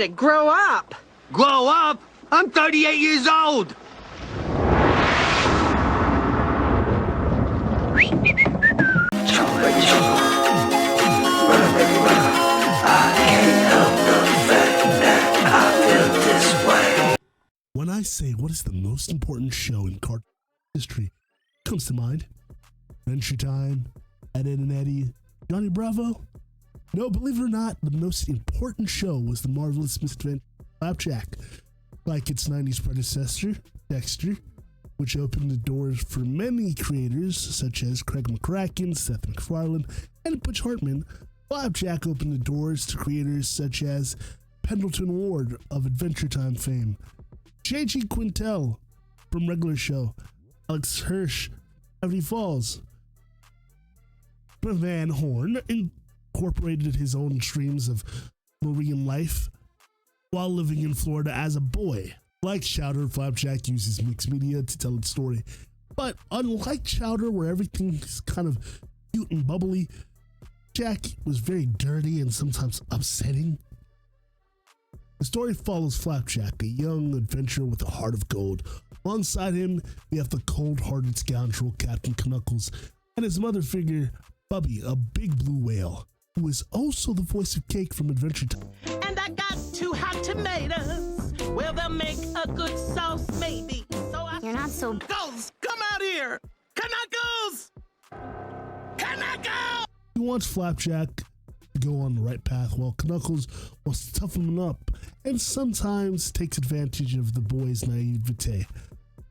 it. Grow up. Grow up? I'm 38 years old. When I say what is the most important show in cartoon history, comes to mind Adventure Time, Ed, Edd and Eddy, Johnny Bravo. No, believe it or not, the most important show was the marvelous Misadventures of Flapjack, like its 90s predecessor, Dexter, which opened the doors for many creators such as Craig McCracken, Seth MacFarlane, and Butch Hartman. Flapjack opened the doors to creators such as Pendleton Ward of Adventure Time fame, J.G. Quintel from Regular Show, Alex Hirsch, Gravity Falls. Van Horn incorporated his own streams of marine life while living in Florida as a boy. Like Chowder, Flapjack uses mixed media to tell its story. But unlike Chowder, where everything is kind of cute and bubbly, Jack was very dirty and sometimes upsetting. The story follows Flapjack, a young adventurer with a heart of gold. Alongside him, we have the cold-hearted scoundrel Captain Knuckles and his mother figure, Bubby, a big blue whale, who is also the voice of Cake from Adventure Time. And I got 2 hot tomatoes. Well, they'll make a good sauce, maybe. So You're not so... Knuckles, come out here! Knuckles! Knuckles! He wants Flapjack to go on the right path, while Knuckles wants to toughen him up and sometimes takes advantage of the boy's naivete.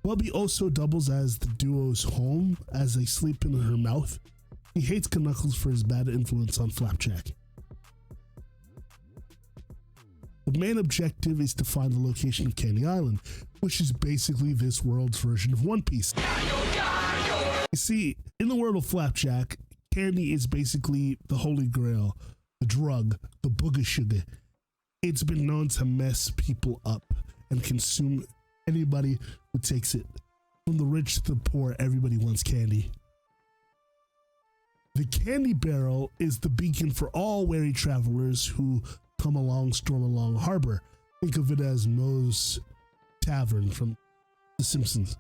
Bubby also doubles as the duo's home as they sleep in her mouth. He hates Knuckles for his bad influence on Flapjack. The main objective is to find the location of Candy Island, which is basically this world's version of One Piece. You see, in the world of Flapjack, candy is basically the holy grail, the drug, the booger sugar. It's been known to mess people up and consume anybody who takes it. From the rich to the poor, everybody wants candy. The candy barrel is the beacon for all wary travelers who come along Stormalong Harbor. Think of it as Moe's Tavern from The Simpsons.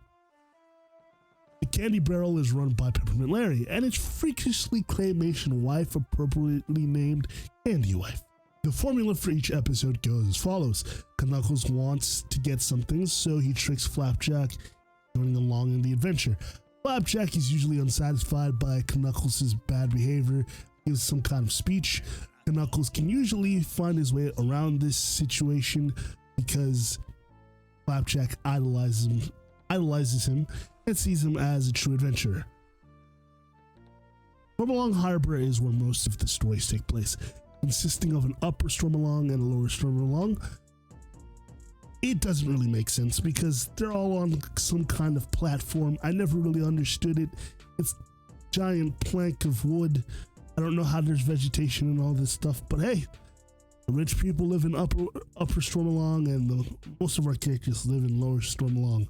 The candy barrel is run by Peppermint Larry and its freakishly claymation wife, appropriately named Candy Wife. The formula for each episode goes as follows. Knuckles wants to get something, so he tricks Flapjack joining along in the adventure. Flapjack is usually unsatisfied by Knuckles' bad behavior, gives some kind of speech. Knuckles can usually find his way around this situation because Flapjack idolizes him and sees him as a true adventurer. Stormalong Harbor is where most of the stories take place, consisting of an upper Stormalong and a lower Stormalong. It doesn't really make sense because they're all on some kind of platform. I never really understood it. It's a giant plank of wood. I don't know how there's vegetation and all this stuff, but hey, the rich people live in upper Stormalong and most of our characters live in lower Stormalong.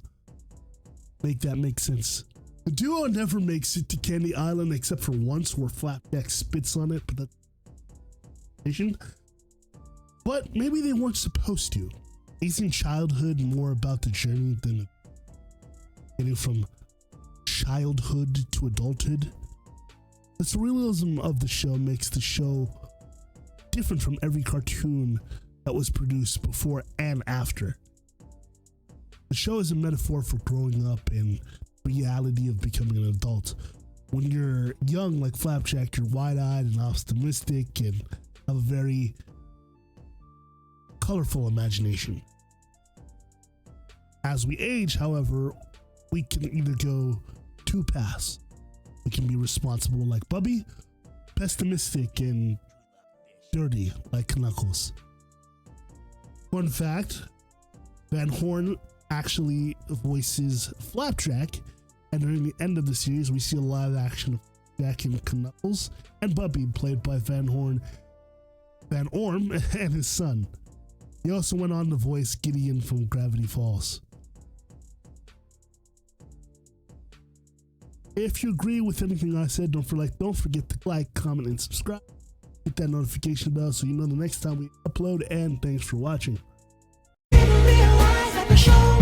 Make that make sense. The duo never makes it to Candy Island except for once where Flapjack spits on it, but maybe they weren't supposed to. Isn't childhood more about the journey than getting from childhood to adulthood? The surrealism of the show makes the show different from every cartoon that was produced before and after. The show is a metaphor for growing up and reality of becoming an adult. When you're young like Flapjack, you're wide-eyed and optimistic and have a very colorful imagination. As we age, however, we can either go 2 paths. We can be responsible like Bubby, pessimistic and dirty like Knuckles. Fun fact, Van Horn actually voices Flapjack, and during the end of the series we see a live action of Jack and Knuckles and Bubby played by Van Orm and his son. He also went on to voice Gideon from Gravity Falls. If you agree with anything I said, don't forget to like, comment, and subscribe. Hit that notification bell so you know the next time we upload, and thanks for watching. Didn't realize that the show